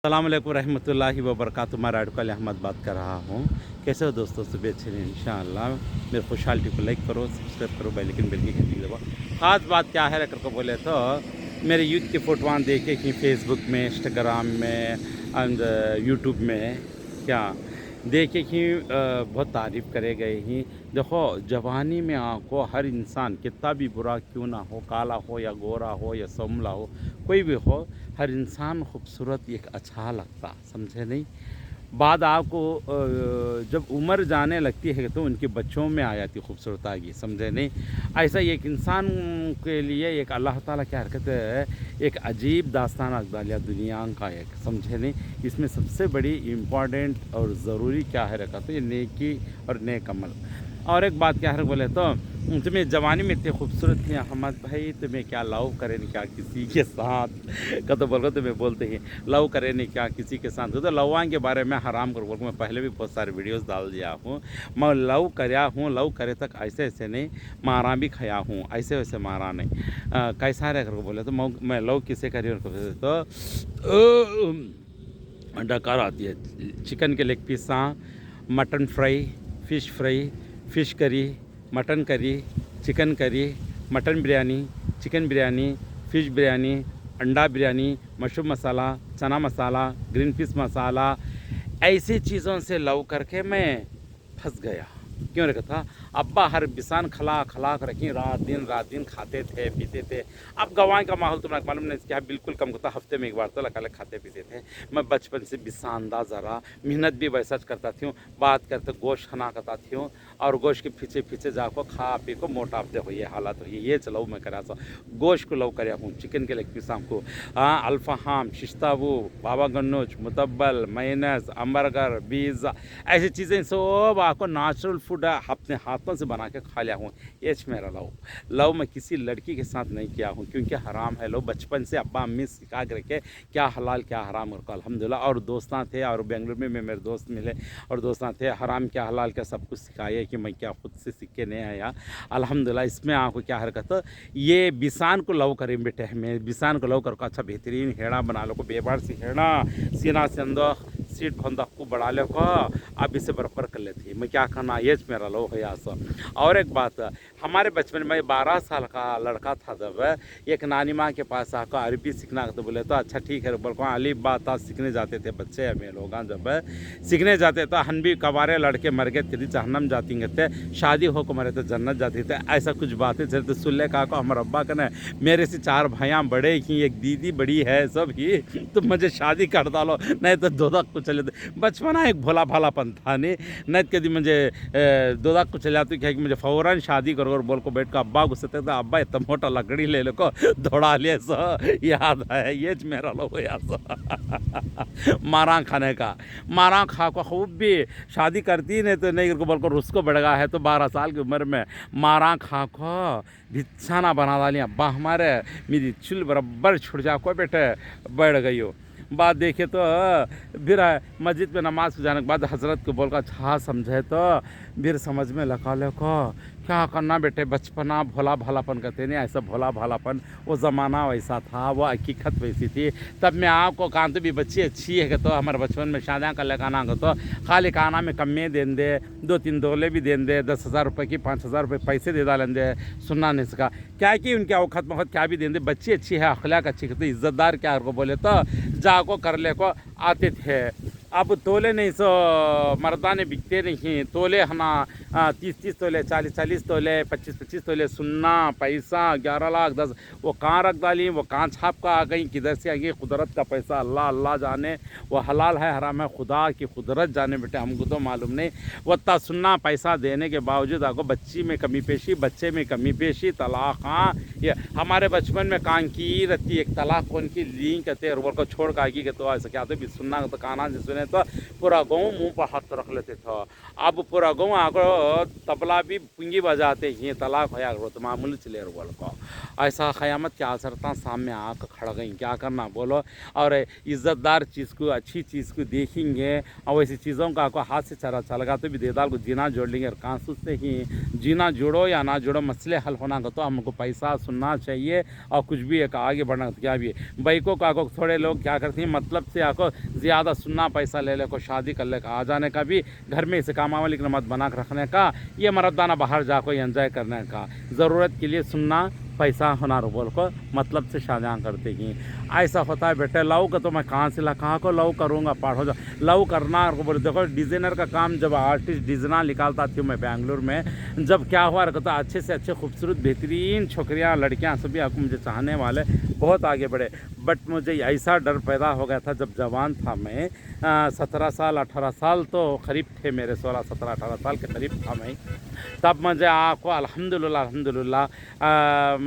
अस्सलाम वालेकुम रहमतुल्लाहि व बरकातुहू। मैं राइडकल अहमद बात कर रहा हूँ। कैसे हो दोस्तों? सुबह अच्छे हैं इंशाअल्लाह। मेरे खुशहाली को लाइक करो, सब्सक्राइब करो, बेल आइकन बेल की घंटी दबाओ। ख़ास बात क्या है कर को बोले तो मेरे यूथ की फ़ोटोआँ देखे कि फ़ेसबुक में, इंस्टाग्राम में एंड यूट्यूब में क्या देखे कि बहुत तारीफ़ करे गए ही। देखो जवानी में आको हर इंसान कितना भी बुरा क्यों ना हो, काला हो या गोरा हो या संवला हो, कोई भी हो, हर इंसान खूबसूरत एक अच्छा लगता, समझे नहीं? बाद आपको जब उम्र जाने लगती है तो उनके बच्चों में आ जाती खूबसूरत आएगी, समझे नहीं? ऐसा एक इंसान के लिए एक अल्लाह ताला की हरकत है, एक अजीब दास्तान रख डालिया दुनिया का एक, समझे नहीं? इसमें सबसे बड़ी इम्पॉर्टेंट और ज़रूरी क्या है रखा तो ये नेकी और नेक अमल। और एक बात क्या है बोले तो तुम्हें जवानी में इतने खूबसूरत थे अहमद भाई, तुम्हें क्या लव करे नहीं क्या किसी के साथ का तो बोल तुम्हें बोलते हैं लव करे नहीं क्या किसी के साथ, तो लवां के बारे में हराम कर बोल मैं पहले भी बहुत सारे वीडियोस डाल दिया हूँ। मैं लव करया हूँ, लव करे तक ऐसे ऐसे नहीं, मारा भी खाया हूँ, ऐसे वैसे मारा नहीं। कैसा रह कर बोले तो मैं लव किसे करी तो डकार आती है, चिकन के leg piece, mutton fry, fish curry, mutton curry, chicken curry, mutton biryani, chicken biryani, fish biryani, अंडा बिरयानी, मशरूम मसाला, चना मसाला, ग्रीन पीस मसाला, ऐसी चीज़ों से लव करके मैं फंस गया। क्यों रखा था? अब्बा हर बिसान खला खला कर रखी, रात दिन खाते थे पीते थे। अब गवाह का माहौल तुम्हें मालूम नहीं क्या, बिल्कुल कम होता, हफ्ते में एक बार तो लगा खाते पीते थे। मैं बचपन से बिसानदा ज़रा मेहनत भी वैसा करता थी, बात करते गोश्त खाना करता थी और गोश्त के पीछे पीछे जाको खा पी को मोटा हो ये हालत हो ये चलो मैं करा सा गोश्त को लव कराया हूँ, चिकन के लेग पीस को अल्फाहाम, शिश्ताबू, बाबा गन्नोज, मुतब्बल, मायोनेज़, अम्बर्गर, पिज़्ज़ा, ऐसी चीज़ें सब आपको नेचुरल फूड अपने हाथों से बना के खा लिया हूँ। ये मेरा लव मैं किसी लड़की के साथ नहीं किया हूँ क्योंकि हराम है। लो बचपन से अब्बा अम्मी सिखा के रखे क्या हलाल क्या हराम को अल्हम्दुलिल्लाह। और दोस्तां थे और बेंगलुरु में मेरे दोस्त मिले और दोस्तां थे, हराम क्या हलाल क्या सब कुछ सिखाया कि मैं क्या खुद से सीख के नहीं आया अल्हम्दुलिल्लाह। इसमें आपको क्या हरकत ये बिसान को लव करें बेटे, हमें बिसान को लव करके अच्छा बेहतरीन हेड़ा बना लो को बेबार सी हेड़ा सीना से अंदर सीट बंदा को बढ़ा ले को अब इसे बराबर कर लेती मैं क्या करना ये मेरा लो है ऐसा। और एक बात हमारे बचपन में 12 साल का लड़का था जब एक नानी माँ के पास आकर अरबी सीखना तो बोले तो अच्छा ठीक है बोल अली बात सीखने जाते थे बच्चे हमें लोग जब सीखने जाते तो हन भी कबारे लड़के मर गए थे जहन्नम जाती थे, शादी हो को मरे तो जन्नत जाती थे, ऐसा कुछ बातें चलते सुन ले कहा को हमारे अब्बा का ना मेरे से 4 भाइयाँ बड़े ही एक दीदी बड़ी है सब ही तो मुझे शादी कर डालो नहीं तो दो को चले। बचपना एक भोला भालापन था नहीं कभी मुझे दो को चले जाती क्या कि मुझे फ़ौरन शादी करो और बोल को बैठ कर अब्बा गुस्से तक तो अब्बा इतना मोटा लकड़ी ले लो को दौड़ा लिए सो याद है ये मेरा लो या सो मारा खाने का मारा खा को खूब भी शादी करती नहीं तो नहीं को बोल कर उसको बढ़ गया है तो 12 साल की उम्र में मारा खा को बिछाना बना डाली अब्बा हमारे मेरी चुल बराबर छुट जा को बेटे बढ़ गई हो। बात देखे तो फिर मस्जिद में नमाज के जाने के बाद हजरत को बोल कर अच्छा समझे तो फिर समझ में लगा ले को क्या करना बेटे, बचपना भोला भालापन कहते नहीं, ऐसा भोला भालापन वो ज़माना वैसा था, वो हकीकत वैसी थी। तब मैं आपको कहा तो भी बच्ची अच्छी है कि तो हमारे बचपन में शादियाँ कर ले खाना को तो खाली खाना में कमे दें दे 2-3 दोले भी दें दे 10,000 रुपये की 5,000 रुपये पैसे दे डालें दे सुनना नहीं सका क्या कि उनके औखत मखत क्या भी दें दे, बच्ची अच्छी है अखलाक अच्छी तो इज़्ज़तदार क्या को बोले तो जाको कर ले को आते थे। अब तोले नहीं सो मर्दाने बिकते नहीं, तोले हना 30-30 तोले 40-40 तोले 25-25 तोले सुन्ना पैसा 11 लाख 10 वो कहाँ रख डाली, वो कहाँ छाप का आ गई, किधर से आ गई, कुदरत का पैसा अल्लाह अल्लाह जाने, वो हलाल है हराम है खुदा की कुदरत जाने बेटे, हमको तो मालूम नहीं। वो इतना सुन्ना पैसा देने के बावजूद आपको बच्ची में कमी पेशी, बच्चे में कमी पेशी, तलाक। हाँ ये हमारे बचपन में कान की रहती एक तलाक कौन की ली कहते और बोल को छोड़ का आगी के तो ऐसा क्या तो भी सुनना तो काना जिसने नहीं तो पूरा गाँव मुँह पर हाथ रख लेते थे। अब पूरा गाँव आकर तबला भी पुंगी बजाते ही तलाक होया करो तो मामूली चले बोल को। ऐसा क़यामत के आसरता सामने आकर खड़ गई, क्या करना बोलो। और इज़्ज़तदार चीज़ को, अच्छी चीज़ को देखेंगे और वैसी चीज़ों का आपको हाथ से चला चलगा तो भी देदाल को जीना जोड़ लेंगे। और कांसू से ही जीना जोड़ो या ना जोड़ो मसले हल होना का तो हमको पैसा सुनना चाहिए और कुछ भी एक आगे बढ़ना क्या भी है। बैकों का को थोड़े लोग क्या करते हैं मतलब से आपको ज़्यादा सुनना, पैसा ले ले को शादी कर ले का आ जाने का भी, घर में इसे काम वाली नमत बना कर रखने का, ये मर्दाना बाहर जाकर एंजॉय करने का, ज़रूरत के लिए सुनना पैसा होना बोल को मतलब से शादियाँ करते हैं। ऐसा होता है बेटे। लव का तो मैं कहाँ से ला कहाँ को लव करूँगा, पढ़ो जो लव करना को बोले। देखो डिज़ाइनर का काम जब आर्टिस्ट डिज़ाइनर निकालता थी मैं बेंगलुरु में, जब क्या हुआ रखता अच्छे से अच्छे खूबसूरत बेहतरीन छोकरियाँ लड़कियाँ सभी आपको मुझे चाहने वाले बहुत आगे बढ़े। बट मुझे ऐसा डर पैदा हो गया था जब जवान था मैं, 17 साल 18 साल तो करीब थे मेरे, 16 17 18 साल के करीब था मैं। तब मुझे आपको अल्हम्दुलिल्लाह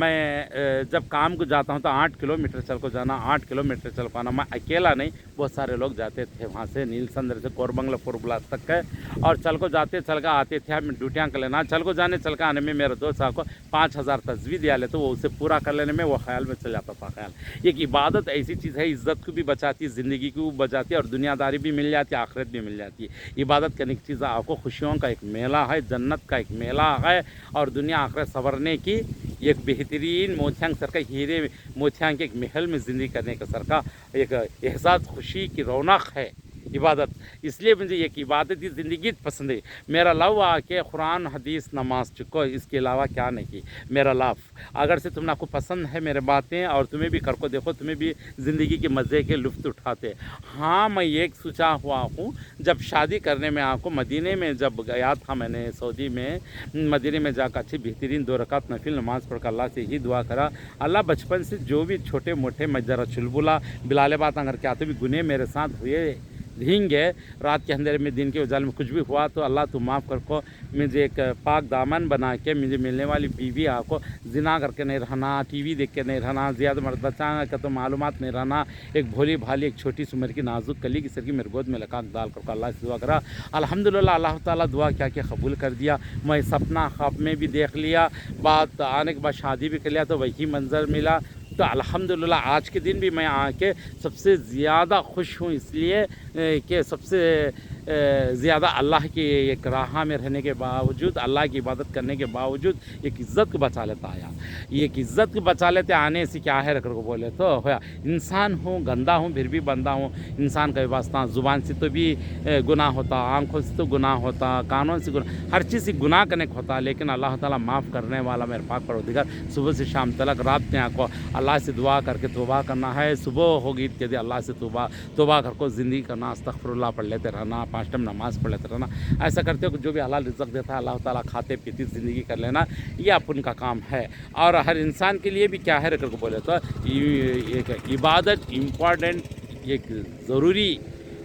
मैं जब काम को जाता हूँ तो 8 किलोमीटर चल को जाना, 8 किलोमीटर चल पाना। मैं अकेला नहीं, बहुत सारे लोग जाते थे वहाँ से नीलसंद्र से कोरबंगला पुरबला तक है। और चल को जाते चल का आते थे, हम ड्यूटियाँ कर लेना। चल को जाने चल का आने में मेरे दोस्त को 5000 तजवी दिया ले, तो वो उसे पूरा कर लेने में वो ख्याल में चल जाता था। ख्याल एक इबादत ऐसी चीज़ है, इज़्ज़त को भी बचाती है, ज़िंदगी को भी बचाती है और दुनियादारी भी मिल जाती है, आखिरत भी मिल जाती है। इबादत करने की चीज़ आपको खुशियों का एक मेला है, जन्नत का एक मेला है और दुनिया आखिरत संवरने की एक बेहतरीन मोतियांग सर का हीरे मोतियांग के एक महल में ज़िंदगी करने का सर का एक एहसास, खुशी की रौनक है इबादत। इसलिए मुझे एक इबादत की ज़िंदगी पसंद है। मेरा लव आके कुरान हदीस नमाज चुको, इसके अलावा क्या नहीं। मेरा लव अगर से तुमने आपको पसंद है मेरे बातें और तुम्हें भी कर को देखो, तुम्हें भी ज़िंदगी के मज़े के लुत्फ़ उठाते। हाँ मैं एक सोचा हुआ हूँ, जब शादी करने में आपको मदीने में जब गया था मैंने सऊदी में, मदीने में जाकर अच्छी बेहतरीन 2 रकात नफिल नमाज़ पढ़कर अल्लाह से ही दुआ करा, अल्लाह बचपन से जो भी छोटे मोटे मैं ज़रा चुलबुला बिलाले बात अगर क्या तो भी गुने मेरे साथ हुए रहेंगे, रात के अंधेरे में दिन के उजाले में कुछ भी हुआ तो अल्लाह तू माफ़ कर को। मुझे एक पाक दामन बना के मुझे मिलने वाली बीवी आपको जिना करके नहीं रहना, टीवी देख के नहीं रहना, ज़्यादा मर्द बच्चा का तो मालूमात नहीं रहना, एक भोली भाली एक छोटी सी उम्र की नाजुक कली की सर की मेरे गोद में लकाक डाल कर अल्लाह से दुआ करा। अल्हम्दुलिल्लाह अल्लाह ताला दुआ क्या क्या कबूल कर दिया। मैं सपना ख्वाब में भी देख लिया, बात आने के बाद शादी भी कर लिया तो वही मंज़र मिला। तो अल्हम्दुलिल्लाह आज के दिन भी मैं आके सबसे ज़्यादा खुश हूँ, इसलिए कि सबसे ज़्यादा अल्लाह की एक राह में रहने के बावजूद, अल्लाह की इबादत करने के बावजूद एक इज़्ज़त को बचा लेता आया। ये एक इज़्ज़त को बचा लेते आने से क्या है रखकर को बोले तो होया इंसान हूँ, गंदा हूँ फिर भी बंदा हूँ। इंसान का वास्ता ज़ुबान से तो भी गुनाह होता, आँखों से तो गुनाह होता, कानों से गुनाह, हर चीज़ से गुनाह करने को होता, लेकिन अल्लाह ताला माफ़ करने वाला मेरे पाक परवरदिगार। सुबह से शाम तक रात में आपको अल्लाह से दुआ करके तौबा करना है। सुबह होगी ईद के दिन अल्लाह से तौबा करके ज़िंदगी करना, अस्तग़फिरुल्लाह पढ़ लेते रहना, 5 टाइम नमाज़ पढ़ लेते रहना। ऐसा करते हो कि जो भी हलाल रिज़्क़ देता है अल्लाह ताला खाते पीते ज़िंदगी कर लेना, ये अपन का काम है। और हर इंसान के लिए भी क्या है रख बोले तो एक इबादत इम्पॉर्टेंट, एक ज़रूरी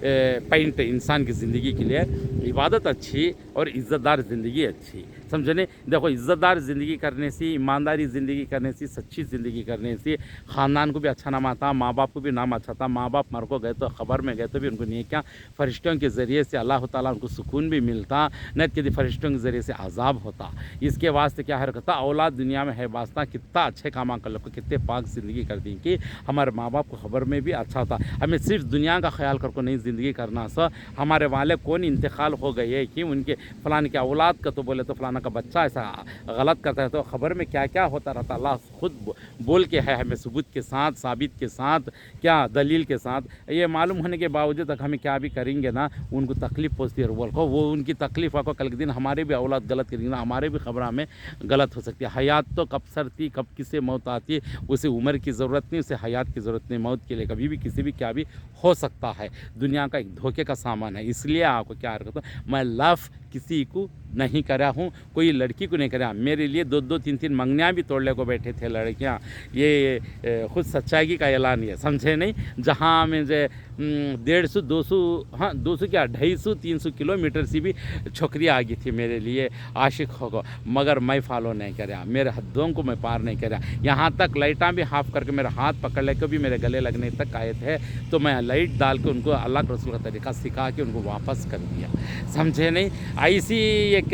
पॉइंट है इंसान की ज़िंदगी के लिए। इबादत अच्छी और इज़्ज़तदार ज़िंदगी अच्छी, समझे नहीं। देखो इज़्ज़तदार ज़िंदगी करने से, ईमानदारी ज़िंदगी करने से, सच्ची ज़िंदगी करने से ख़ानदान को भी अच्छा नाम आता, माँ बाप को भी नाम अच्छा था। माँ बाप मर को गए तो ख़बर में गए तो भी उनको नेकियां फ़रिश्तों के ज़रिए से अल्लाह ताला उनको सुकून भी मिलता, नहीं कि फ़रिश्तों के ज़रिए से अज़ाब होता। इसके वास्ते क्या है रखता औलाद दुनिया में है वास्ता कितना अच्छे काम कर लो, कितने पाक ज़िंदगी कर दी कि हमारे माँ बाप को ख़बर में भी अच्छा होता। हमें सिर्फ दुनिया का ख्याल करके नहीं ज़िंदगी करना सा, हमारे वाले कौन इंतकाल हो गए है कि उनके फ़लान के औलाद का तो बोले तो फ़लाना का बच्चा ऐसा गलत करता है तो ख़बर में क्या क्या होता रहता। अल्लाह खुद बोल के है हमें सबूत के साथ, साबित के साथ, क्या दलील के साथ। ये मालूम होने के बावजूद तक हमें क्या भी करेंगे ना उनको तकलीफ़ पहुँचती है। बोल को वो उनकी तकलीफ़ आपको कल के दिन हमारे भी औलाद गलत करेंगे ना, हमारे भी ख़बर हमें गलत हो सकती है। हयात तो कब सरती कब किसे मौत आती है, उसे उम्र की ज़रूरत नहीं, उसे हयात की ज़रूरत नहीं। मौत के लिए कभी भी किसी भी क्या भी हो सकता है। दुनिया का एक धोखे का सामान है। इसलिए आपको क्या रखता हूँ, मैं लव किसी को नहीं करा हूँ, कोई लड़की को नहीं करा। मेरे लिए 2-2 3-3 मंगनियाँ भी तोड़ने को बैठे थे लड़कियाँ। ये खुद सच्चाई का ऐलान है, समझे नहीं। जहाँ मुझे 150 200, हाँ 200 क्या 250 300 किलोमीटर से भी छोकरी आ गई थी मेरे लिए आशिक हो, मगर मैं फॉलो नहीं कराया, मेरे हदों को मैं पार नहीं कराया। यहाँ तक लाइटां भी हाफ करके मेरा हाथ पकड़ लेकर भी मेरे गले लगने तक आए थे, तो मैं लाइट डाल के उनको अल्लाह के रसूल का तरीका सिखा के उनको वापस कर दिया, समझे नहीं। ऐसी एक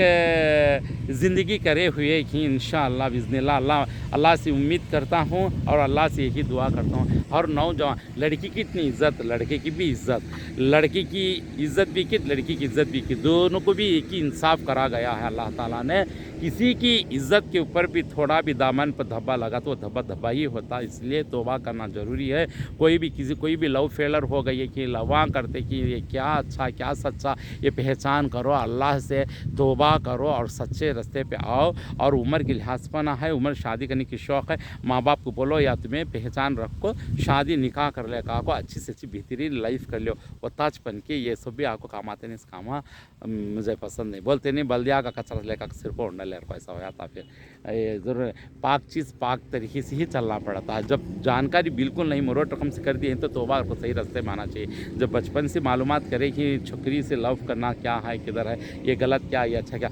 ज़िंदगी करे हुए कि इंशाअल्लाह बिज़निल्लाह अल्लाह से उम्मीद करता हूँ और अल्लाह से यही दुआ करता हूँ। और नौजवान लड़की की इतनी इज़्ज़त, लड़के की भी इज़्ज़त, लड़की की इज़्ज़त भी की, लड़की की इज़्ज़त भी की, दोनों को भी एक ही इंसाफ करा गया है अल्लाह ताला ने। किसी की इज़्ज़त के ऊपर भी थोड़ा भी दामन पर धब्बा लगा तो धब्बा धब्बा ही होता, इसलिए तौबा करना ज़रूरी है। कोई भी लव फेलर हो गई है कि लवा करते कि ये क्या अच्छा क्या सच्चा, ये पहचान करो, अल्लाह से तौबा करो और सच्चे रास्ते पे आओ। और उम्र के लिहाज पर ना है, उम्र शादी करने की शौक़ है, माँ बाप को बोलो या तुम्हें पहचान रखो, शादी निकाह कर ले, कहा को अच्छी से अच्छी बेहतरीन लाइफ कर लो, वो ताजपन के ये सब भी आपको काम आते नहीं। इस काम मुझे पसंद नहीं, बोलते नहीं बल्दिया का कचरा लेकर सिर पर उड़ने को ऐसा हो जाता। फिर ये ज़रूर पाक चीज़ पाक तरीके से ही चलना पड़ता है। जब जानकारी बिल्कुल नहीं मुरोट रकम से कर दी है तो तौबा को सही रास्ते में आना चाहिए। जब बचपन से मालूमात करे कि छोकरी से लव करना क्या है, किधर है, ये गलत क्या, ये अच्छा क्या,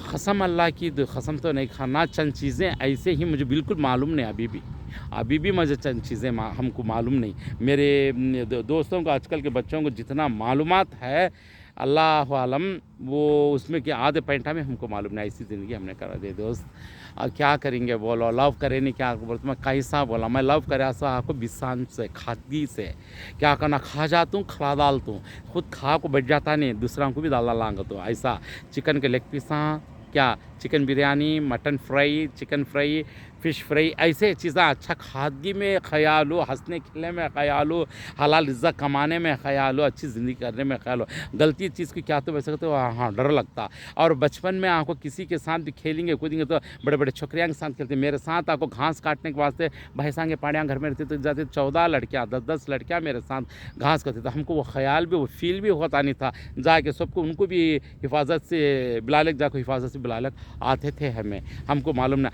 कसम अल्लाह की कसम तो नहीं खाना। चंद चीज़ें ऐसे ही मुझे बिल्कुल मालूम नहीं, अभी भी मुझे चंद चीज़ें हमको मालूम नहीं। मेरे दोस्तों को, आजकल के बच्चों को जितना मालूमात है अल्लाह आलम, वो उसमें कि आधे पैंठा में हमको मालूम नहीं। ऐसी ज़िंदगी हमने करा दे दोस्त। क्या करेंगे बोलो, लव करें नहीं क्या बोलते, मैं कैसा बोला, मैं लव करे ऐसा आपको बिसान से खादगी से क्या करना, खा जाता हूँ खिला डालता हूँ, खुद खा को बैठ जाता नहीं, दूसरा को भी डाला लांग तो ऐसा। चिकन के लेग पीस क्या, chicken biryani, mutton fry, chicken fry, fish fry, ऐसे चीज़ें अच्छा खादगी में ख्याल हो, हंसने खेलने में ख्याल हो, हलाल इज़्ज़त कमाने में ख्याल हो, अच्छी ज़िंदगी करने में ख्याल हो। गलती चीज़ की क्या तो वैसे तो हाँ डर लगता। और बचपन में आपको किसी के साथ भी खेलेंगे कूदेंगे तो बड़े बड़े छोकरियाँ के साथ खेलते। मेरे साथ आपको घास काटने के वास्ते भैंसा के पाड़ियाँ घर में रहती तो जाते 14 लड़कियाँ 10-10 लड़कियाँ मेरे साथ घास करती थी। हमको वो ख्याल भी वो फील भी होता नहीं था, जाके सबको उनको भी हिफाजत से बिलालक जाको हिफाजत से बिलालक आते थे हमको मालूम ना।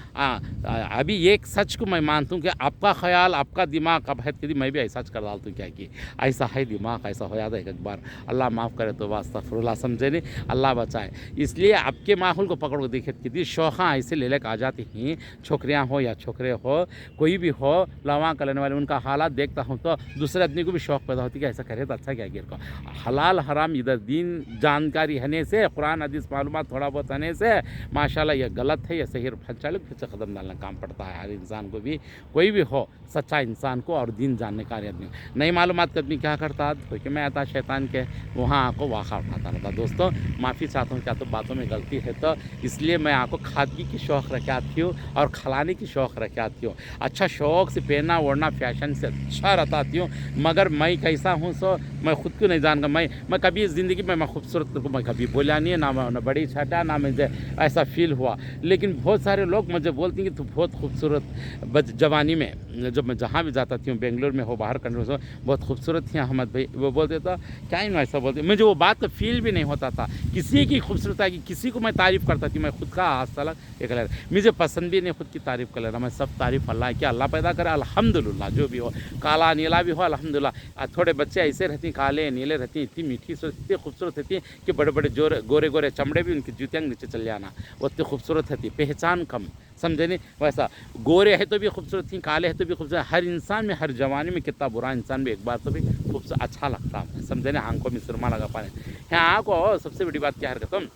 अभी एक सच को मैं मानता हूँ कि आपका ख्याल आपका दिमाग अब है कि मैं भी ऐसा कर डालता हूँ क्या कि ऐसा है दिमाग, ऐसा हो जाता है एक बार। अल्लाह माफ़ करे तो वास्तगफिरुल्लाह, समझे नहीं, अल्लाह बचाए। इसलिए आपके माहौल को पकड़ को देखिए कितनी शौक़ा ऐसे ले लेकर आ जाती हैं, छोकरियाँ हो या छोकरे हो, कोई भी हो, लवा करने वाले उनका हालात देखता हूँ तो दूसरे आदमी को भी शौक़ पैदा होती है कि ऐसा करे तो अच्छा क्या गिर को। हलाल हराम इधर दीन जानकारी होने से, कुरान हदीस मालूमात थोड़ा बहुत होने से माशाल्लाह ये गलत है या सही संचालित फिर से कदम डालना काम पड़ता है हर इंसान को भी, कोई भी हो सच्चा इंसान को और दीन जानने का आदमी। नई मालूमात का आदमी क्या करता, क्योंकि मैं आता शैतान के वहाँ आपको वाखा उठाता रहता। दोस्तों माफ़ी चाहता हूँ क्या तो बातों में गलती है तो इसलिए मैं आपको खादगी की शौक़ रखे आती हूँ और खिलाने की शौक़ रखे आती हूँ। अच्छा शौक़ से पहनना ओढ़ना फैशन से अच्छा रहती हूँ, मगर मैं कैसा हूँ सो मैं खुद को नहीं जानता। मैं कभी ज़िंदगी में मैं खूबसूरत को मैं कभी बोला नहीं है, ना बड़ी छटा ना मुझे ऐसा फील हुआ। लेकिन बहुत सारे लोग मुझे बोलते हैं कि तू बहुत खूबसूरत जवानी में, जब मैं जहाँ भी जाता थी बेंगलोर में हो बाहर कंट्री में बहुत खूबसूरत थी अहमद भाई, वो बोलते था क्या ही ऐसा बोलते, मुझे वो बात का फील भी नहीं होता था। किसी की खूबसूरत है कि किसी को मैं तारीफ़ करता थी, मैं खुद का आज तक ये कलर मुझे पसंद भी नहीं खुद की तारीफ़ कर लेना। मैं सब तारीफ़ अल्लाह की, अल्लाह पैदा करे अल्हम्दुलिल्लाह, जो भी हो काला नीला भी हो अल्हम्दुलिल्लाह। थोड़े बच्चे ऐसे रहती हैं काले नीले रहती हैं, इतनी मीठी इतनी खूबसूरत रहती हैं कि बड़े बड़े गोरे गोरे चमड़े भी उनकी जूतियाँ नीचे चल जाना, वो इतनी खूबसूरत रहती, पहचान कम, समझे नहीं। वैसा गोरे है तो भी खूबसूरत थी, काले है तो भी खूबसूरत। हर इंसान में, हर जवानी में कितना बुरा इंसान भी एक बार तो भी खूबसूरत अच्छा लगता है, समझे नहीं। आंखों में सुरमा लगा पाने यहाँ को सबसे बड़ी बात क्या है तुम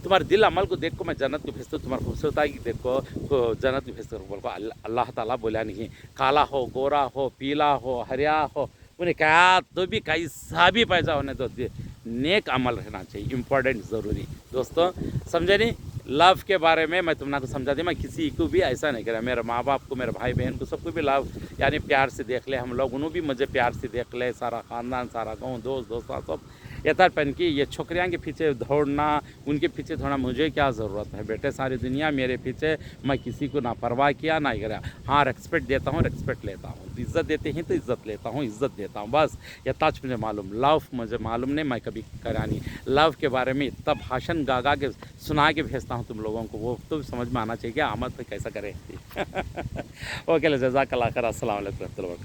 तुम्हारे दिल अमल को देख को मैं जन्नत को भेजता हूँ, तुम्हारी खूबसूरती की देखो तो जन्नत को भेजता हूँ। बोल को अल्लाह ताला बोला नहीं, काला हो गोरा हो पीला हो हरिया हो, उन्हें क्या तो भी कैसा भी पैसा होने तो नेक अमल रहना चाहिए, इम्पोर्टेंट ज़रूरी। दोस्तों समझे नहीं, लव के बारे में मैं तुमने को समझा दी, मैं किसी को भी ऐसा नहीं करा, मेरे माँ बाप को, मेरे भाई बहन को, सबको भी लव यानी प्यार से देख ले हम लोग, उन्होंने भी मुझे प्यार से देख ले, सारा ख़ानदान सारा गाँव दोस्त सब यथार पहन की। ये छोकरियाँ के पीछे दौड़ना, उनके पीछे थोड़ा मुझे क्या ज़रूरत है बेटे, सारी दुनिया मेरे पीछे, मैं किसी को ना परवाह किया ना करा। हाँ रेस्पेक्ट देता हूँ, रेस्पेक्ट लेता हूँ, इज़्ज़त देते हैं तो इज़्ज़त लेता हूँ, इज़्ज़त देता हूँ, बस ये ताज मुझे मालूम। लव मुझे मालूम नहीं, मैं कभी करा नहीं। लव के बारे में इतना भाषण गा के सुना के भेजता हूँ तुम लोगों को, वो तो समझ में आना चाहिए कि आमद पे कैसा करे। ओके जज़ाकल्लाह खैर, अस्सलाम वालेकुम।